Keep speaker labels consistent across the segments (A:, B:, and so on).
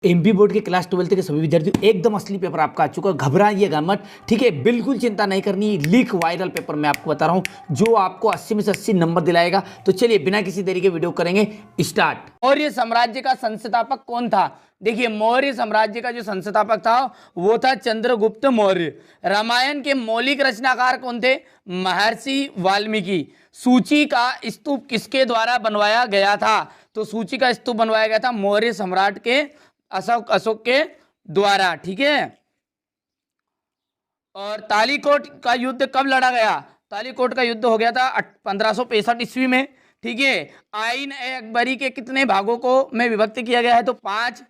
A: MP board के class 12 के सभी विद्यार्थियों एकदम असली पेपर आपका आ चुका है, घबराइएगा मत। ठीक है, बिल्कुल चिंता नहीं करनी। लीक वायरल पेपर मैं आपको बता रहा हूं जो आपको 80 में से 80 नंबर दिलाएगा। तो चलिए बिना किसी देरी के वीडियो करेंगे स्टार्ट। मौर्य साम्राज्य का संस्थापक कौन था? देखिए, मौर्य साम्राज्य का जो संस्थापक था वो था चंद्रगुप्त मौर्य। रामायण के मौलिक रचनाकार कौन थे? महर्षि वाल्मीकि। सूची का स्तूप किसके द्वारा बनवाया गया था? तो सूची का स्तूप बनवाया गया था मौर्य सम्राट के अशोक के द्वारा। ठीक है। और तालीकोट का युद्ध कब लड़ा गया? तालीकोट का युद्ध हो गया था 1565 ईस्वी में। ठीक है। आईन ए अकबरी के कितने भागों को में विभक्त किया गया है? तो 5।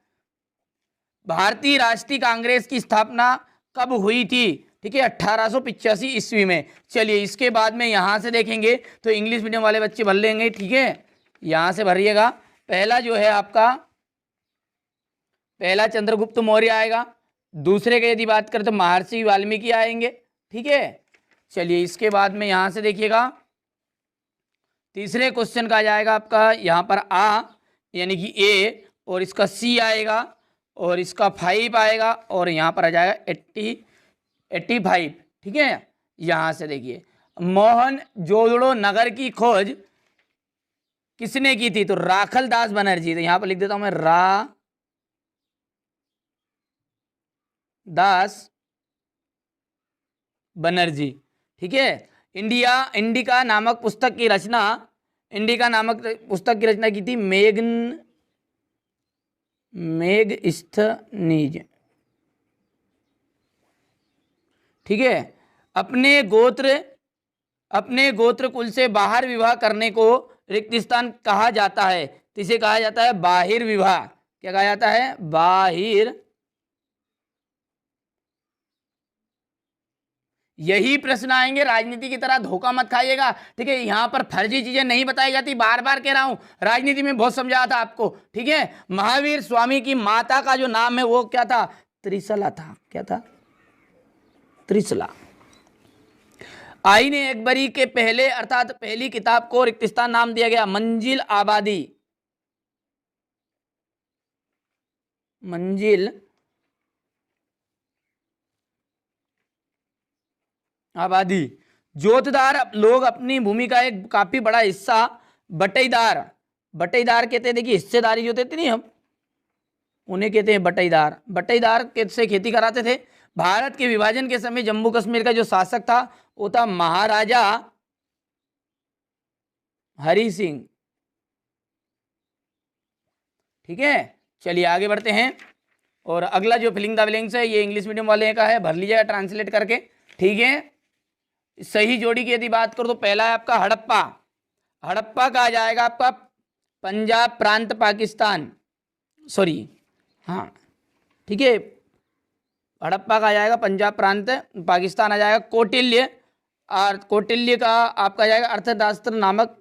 A: भारतीय राष्ट्रीय कांग्रेस की स्थापना कब हुई थी? ठीक है, 1885 ईस्वी में। चलिए इसके बाद में यहां से देखेंगे तो इंग्लिश मीडियम वाले बच्चे भर लेंगे। ठीक है, यहां से भरिएगा। पहला जो है आपका पहला चंद्रगुप्त मौर्य आएगा। दूसरे की यदि बात करें तो महर्षि वाल्मीकि आएंगे। ठीक है। चलिए इसके बाद में यहां से देखिएगा तीसरे क्वेश्चन का आ जाएगा आपका यहां पर आ यानी कि ए, और इसका सी आएगा, और इसका 5 आएगा, और यहां पर आ जाएगा 85। ठीक है। यहां से देखिए मोहनजोदड़ो नगर की खोज किसने की थी? तो राखल दास बनर्जी। तो यहां पर लिख देता हूं मैं दास बनर्जी। ठीक है। इंडिका नामक पुस्तक की रचना की थी मेगस्थनीज। ठीक है। अपने गोत्र कुल से बाहर विवाह करने को रिक्तिस्तान कहा जाता है। तो इसे कहा जाता है बाहिर विवाह। क्या कहा जाता है? बाहिर। यही प्रश्न आएंगे, राजनीति की तरह धोखा मत खाइएगा। ठीक है, यहां पर फर्जी चीजें नहीं बताई जाती। बार बार कह रहा हूं, राजनीति में बहुत समझाया था आपको। ठीक है। महावीर स्वामी की माता का जो नाम है वो क्या था? त्रिशला था। क्या था? त्रिशला। आईन अकबरी के पहले अर्थात पहली किताब को रिक्तिस्तान नाम दिया गया। मंजिल आबादी। जोतदार लोग अपनी भूमि का एक काफी बड़ा हिस्सा बटाईदार कहते हैं। देखिए हिस्सेदारी जो देते नहीं हम उन्हें कहते हैं बटाईदार से खेती कराते थे। भारत के विभाजन के समय जम्मू कश्मीर का जो शासक था वो था महाराजा हरि सिंह। ठीक है। चलिए आगे बढ़ते हैं। और अगला जो फिलिंग द ब्लैंक्स है ये इंग्लिश मीडियम वाले का है, भर लीजिएगा ट्रांसलेट करके। ठीक है। सही जोड़ी की यदि बात करो तो पहला है आपका हड़प्पा का आ जाएगा आपका पंजाब प्रांत पाकिस्तान, सॉरी हाँ ठीक है, हड़प्पा का आ जाएगा पंजाब प्रांत पाकिस्तान आ जाएगा। कौटिल्य का आपका आ जाएगा अर्थशास्त्र नामक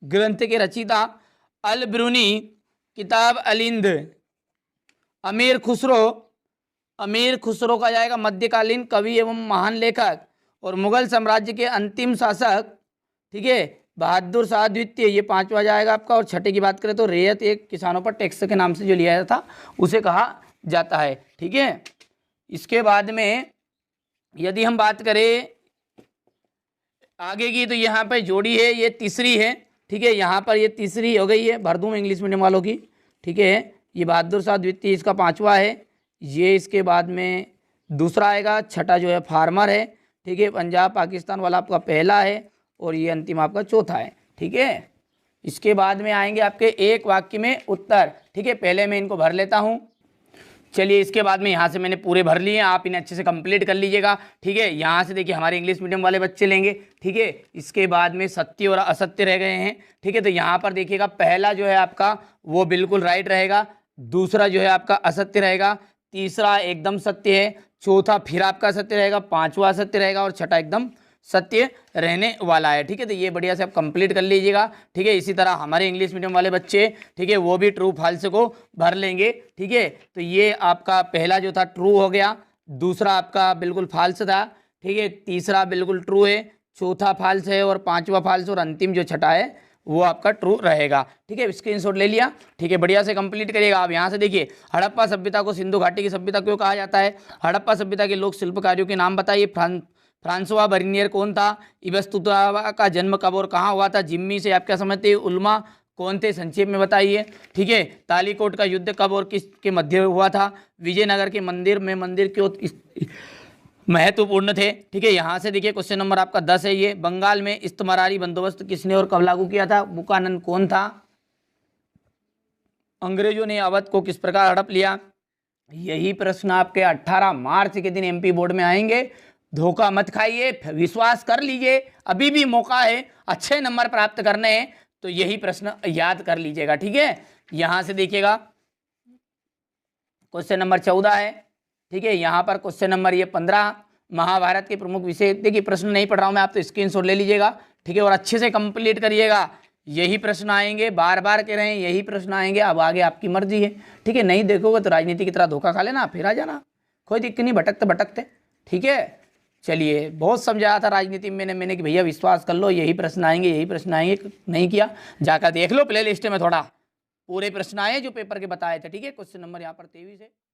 A: ग्रंथ के रचयिता। अल ब्रूनी किताब अलिंद। अमीर खुसरो का जाएगा मध्यकालीन कवि एवं महान लेखक और मुगल साम्राज्य के अंतिम शासक। ठीक है, बहादुर शाह द्वितीय, ये 5वां जाएगा आपका। और छठे की बात करें तो रेयत एक किसानों पर टैक्स के नाम से जो लिया था उसे कहा जाता है। ठीक है। इसके बाद में यदि हम बात करें आगे की तो यहाँ पर जोड़ी है, ये तीसरी है। ठीक है, यहाँ पर ये तीसरी हो गई है, भर दूँ इंग्लिश मीडियम वालों की। ठीक है, ये बहादुर शाह द्वितीय इसका 5वां है। ये इसके बाद में दूसरा आएगा। छठा जो है फार्मर है। ठीक है, पंजाब पाकिस्तान वाला आपका पहला है, और ये अंतिम आपका चौथा है। ठीक है। इसके बाद में आएंगे आपके एक वाक्य में उत्तर। ठीक है, पहले मैं इनको भर लेता हूँ। चलिए इसके बाद में यहाँ से मैंने पूरे भर लिए, आप इन्हें अच्छे से कंप्लीट कर लीजिएगा। ठीक है, यहाँ से देखिए हमारे इंग्लिश मीडियम वाले बच्चे लेंगे। ठीक है, इसके बाद में सत्य और असत्य रह गए हैं। ठीक है, तो यहाँ पर देखिएगा पहला जो है आपका वो बिल्कुल राइट रहेगा, दूसरा जो है आपका असत्य रहेगा, तीसरा एकदम सत्य है, चौथा फिर आपका सत्य रहेगा, 5वां सत्य रहेगा, और छठा एकदम सत्य रहने वाला है। ठीक है, तो ये बढ़िया से आप कंप्लीट कर लीजिएगा। ठीक है, इसी तरह हमारे इंग्लिश मीडियम वाले बच्चे ठीक है वो भी ट्रू फॉल्स को भर लेंगे। ठीक है, तो ये आपका पहला जो था ट्रू हो गया, दूसरा आपका बिल्कुल फॉल्स था। ठीक है, तीसरा बिल्कुल ट्रू है, चौथा फॉल्स है, और 5वां फॉल्स, और अंतिम जो छठा है वो आपका ट्रू रहेगा। ठीक है, स्क्रीनशॉट ले लिया। ठीक है, बढ़िया से कंप्लीट करिएगा। आप यहाँ से देखिए, हड़प्पा सभ्यता को सिंधु घाटी की सभ्यता क्यों कहा जाता है? हड़प्पा सभ्यता के लोक शिल्पकारियों के नाम बताइए। फ्रांसवा बर्नियर कौन था? इबन तुतुवा का जन्म कब और कहाँ हुआ था? जिम्मी से आप क्या समझते हैं? उल्मा कौन थे? संक्षेप में बताइए। ठीक है, तालीकोट का युद्ध कब और किसके मध्य हुआ था? विजयनगर के मंदिर क्यों महत्वपूर्ण थे? ठीक है, यहाँ से देखिए क्वेश्चन नंबर आपका 10 है ये। बंगाल में इस्तमारी बंदोबस्त किसने और कब लागू किया था? बुकानन कौन था? अंग्रेजों ने अवध को किस प्रकार हड़प लिया? यही प्रश्न आपके 18 मार्च के दिन एमपी बोर्ड में आएंगे। धोखा मत खाइए, विश्वास कर लीजिए, अभी भी मौका है, अच्छे नंबर प्राप्त करने हैं, तो यही प्रश्न याद कर लीजिएगा। ठीक है, यहां से देखिएगा क्वेश्चन नंबर 14 है। ठीक है, यहाँ पर क्वेश्चन नंबर ये 15 महाभारत के प्रमुख विषय। देखिए प्रश्न नहीं पढ़ रहा हूँ मैं, आप तो स्क्रीनशॉट ले लीजिएगा। ठीक है, और अच्छे से कंप्लीट करिएगा। यही प्रश्न आएंगे, बार बार कह रहे हैं यही प्रश्न आएंगे। अब आगे आपकी मर्जी है। ठीक है, नहीं देखोगे तो राजनीति की तरह धोखा खा लेना, फिर आ जाना, कोई दिक्कत नहीं, भटकते भटकते। ठीक है, चलिए, बहुत समझाया था राजनीति में मैंने कि भैया विश्वास कर लो, यही प्रश्न आएंगे, यही प्रश्न आएंगे। नहीं किया, जाकर देख लो प्ले लिस्ट में, थोड़ा पूरे प्रश्न आए जो पेपर के बताए थे। ठीक है, क्वेश्चन नंबर यहाँ पर 23 है।